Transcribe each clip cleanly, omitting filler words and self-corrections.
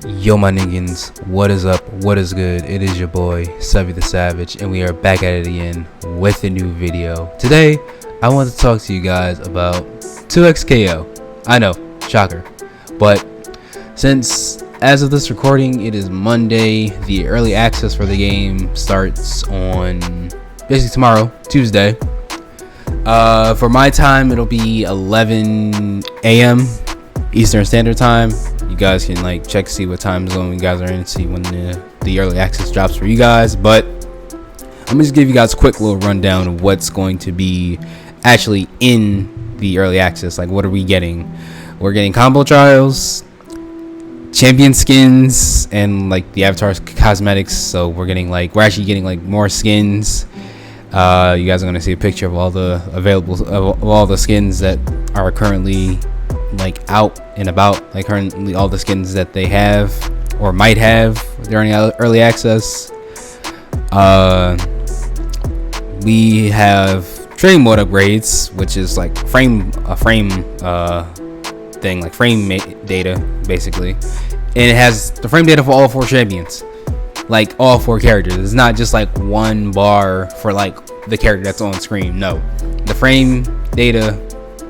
Yo my ningens, what is up, what is good? It is your boy Savvy the Savage, and we are back at it again with a new video. Today I want to talk to you guys about 2x KO. I know, shocker, but since as of this recording it is Monday, the early access for the game starts on basically tomorrow, Tuesday. For my time it'll be 11 a.m. Eastern Standard Time. You guys can like check to see what time zone you guys are in, see when the early access drops for you guys. But let me just give you guys a quick little rundown of what's going to be actually in the early access. Like, what are we getting? We're getting combo trials, champion skins, and like the avatar cosmetics. So we're actually getting like more skins. You guys are going to see a picture of all the available of all the skins that are currently like out and about, like currently all the skins that they have or might have during early access. We have training mode upgrades, which is like a frame thing, like frame data basically, and it has the frame data for all 4 champions, like all 4 characters. It's not just like one bar for like the character that's on screen. No, the frame data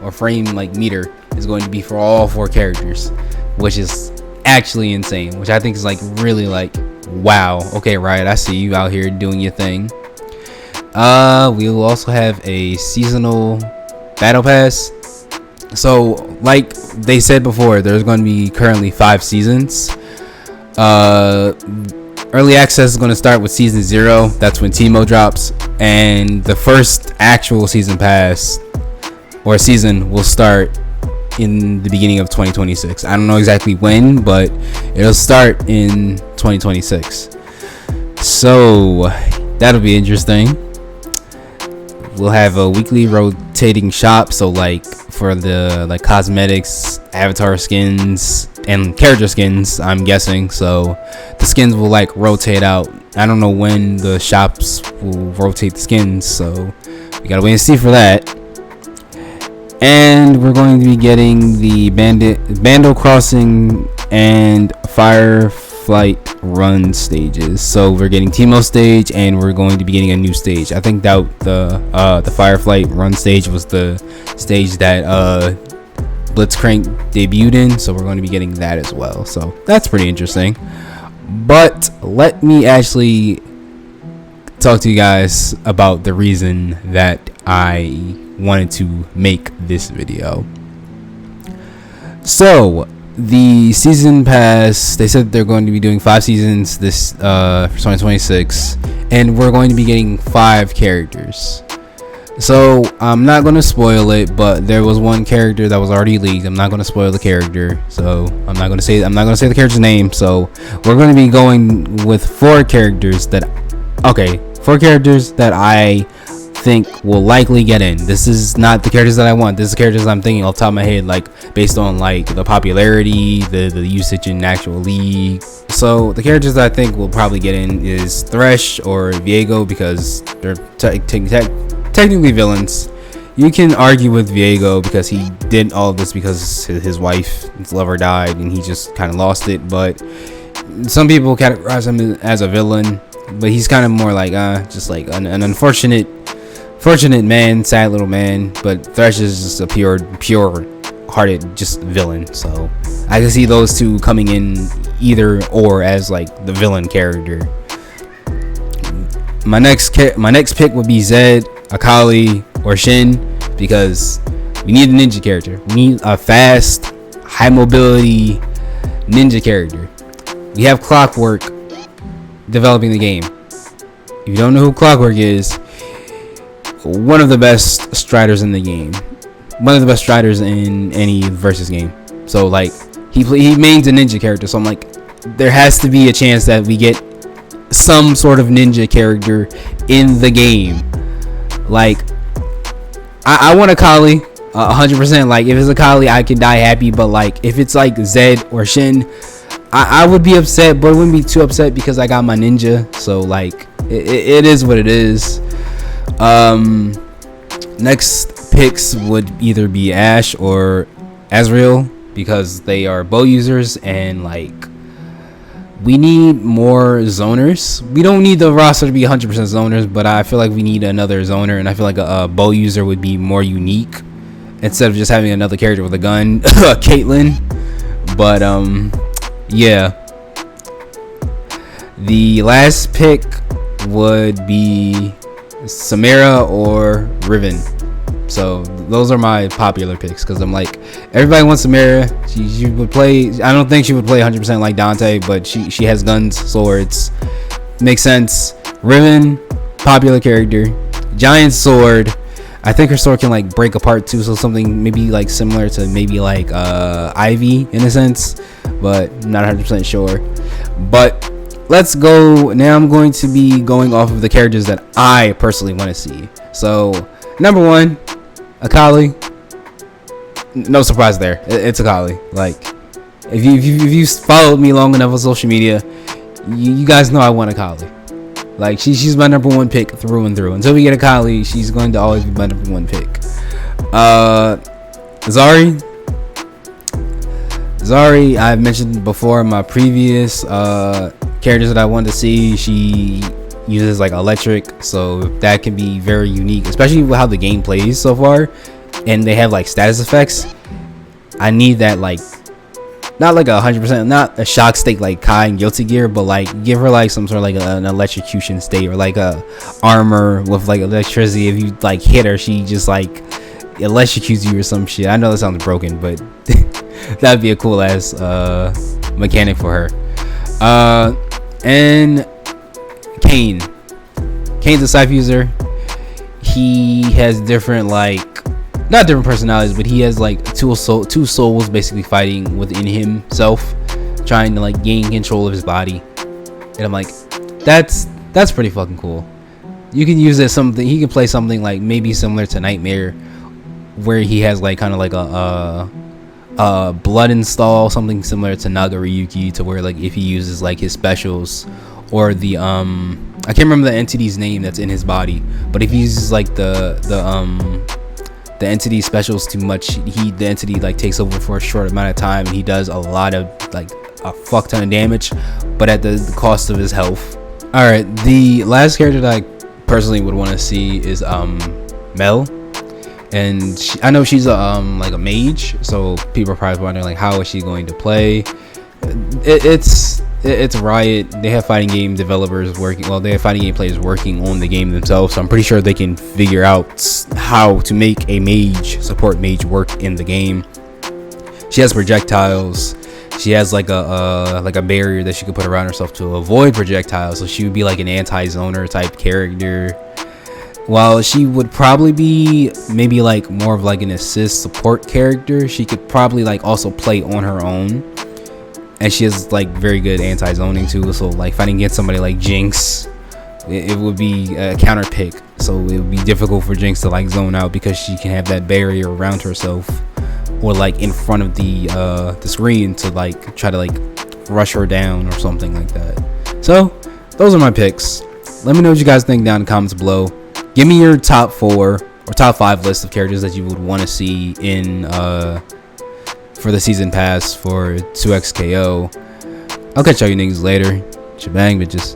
or frame like meter is going to be for all 4 characters, which is actually insane, which I think is like really like, wow, okay, Riot, I see you out here doing your thing. We will also have a seasonal battle pass. So like they said before, there's going to be currently 5 seasons. Early access is going to start with season 0. That's when Teemo drops, and the first actual season pass or season will start in the beginning of 2026. I don't know exactly when, but it'll start in 2026. So that'll be interesting. We'll have a weekly rotating shop, so like for the like cosmetics, avatar skins, and character skins, I'm guessing. So the skins will like rotate out. I don't know when the shops will rotate the skins, so we gotta wait and see for that. And we're going to be getting the Bando Crossing and Fireflight run stages. So we're getting Teemo stage, and we're going to be getting a new stage. I think that the Fireflight run stage was the stage that blitzcrank debuted in, so we're going to be getting that as well. So that's pretty interesting. But let me actually talk to you guys about the reason that I wanted to make this video. So the season pass, they said they're going to be doing 5 seasons this for 2026, and we're going to be getting 5 characters. So I'm not going to spoil it, but there was one character that was already leaked. I'm not going to spoil the character, so I'm not going to say the character's name. So we're going to be going with 4 characters that I think will likely get in. This is not the characters that I want. This is the characters I'm thinking off the top of my head, like based on like the popularity, the usage in actual league. So the characters that I think will probably get in is Thresh or Viego, because they're technically villains. You can argue with Viego because he did all of this because his his lover died and he just kind of lost it, but some people categorize him as a villain, but he's kind of more like just like an unfortunate man, sad little man. But Thresh is just a pure hearted just villain. So I can see those two coming in either or as like the villain character. My next pick would be Zed, Akali, or Shin, because we need a ninja character. We need a fast, high mobility ninja character. We have Clockwork developing the game. If you don't know who Clockwork is, one of the best striders in the game, one of the best striders in any versus game. So like he mains a ninja character, so I'm like, there has to be a chance that we get some sort of ninja character in the game. Like I want Akali 100%. Like if it's Akali, I can die happy, but like if it's like Zed or Shin, I would be upset, but I wouldn't be too upset because I got my ninja. So like it is what it is. Next picks would either be Ashe or Azrael, because they are bow users, and like We need more zoners. We don't need the roster to be 100% zoners, but I feel like we need another zoner, and I feel like a bow user would be more unique instead of just having another character with a gun, Caitlyn. But yeah. The last pick would be Samara or Riven. So those are my popular picks, because I'm like, everybody wants Samara. She would play, I don't think she would play 100% like Dante, but she has guns, swords, makes sense. Riven, popular character. Giant sword, I think her sword can like break apart too, so something maybe like similar to maybe like Ivy in a sense, but not 100% sure. But let's go. Now I'm going to be going off of the characters that I personally want to see. So number 1, Akali. No surprise there. It's Akali. Like, if you followed me long enough on social media, you guys know I want Akali. Like, she's my number 1 pick through and through. Until we get Akali, she's going to always be my number 1 pick. Zari, I've mentioned before in my previous characters that I wanted to see. She uses like electric, so that can be very unique, especially with how the game plays so far, and they have like status effects. I need that, like, not like 100%, not a shock state like Kai and Guilty Gear, but like give her like some sort of like an electrocution state, or like a armor with like electricity. If you like hit her, she just like electrocutes you or some shit. I know that sounds broken, but that'd be a cool ass mechanic for her. And Kane's a Scythe user. He has different, like, not different personalities, but he has like two souls basically fighting within himself, trying to like gain control of his body. And I'm like, that's pretty fucking cool. You can use it something. He can play something like maybe similar to Nightmare, where he has like kind of like a blood install, something similar to Nagariyuki, to where like if he uses like his specials, or the I can't remember the entity's name that's in his body, but if he uses like the entity specials too much, the entity like takes over for a short amount of time, and he does a lot of like a fuck ton of damage, but at the cost of his health. All right, the last character that I personally would want to see is Mel. And I know she's like a mage, so people are probably wondering like, how is she going to play? It's Riot. They have fighting game developers working. Well, they have fighting game players working on the game themselves, so I'm pretty sure they can figure out how to make a support mage work in the game. She has projectiles. She has like a barrier that she could put around herself to avoid projectiles, so she would be like an anti-zoner type character. While she would probably be maybe like more of like an assist support character, she could probably like also play on her own. And she has like very good anti-zoning too, so like fighting against somebody like Jinx, it would be a counter pick, so it would be difficult for Jinx to like zone out, because she can have that barrier around herself, or like in front of the screen to like try to like rush her down or something like that. So those are my picks. Let me know what you guys think down in the comments below. Give me your top 4 or top 5 list of characters that you would want to see in for the season pass for 2xKO. I'll catch all you niggas later. Shabang, bitches.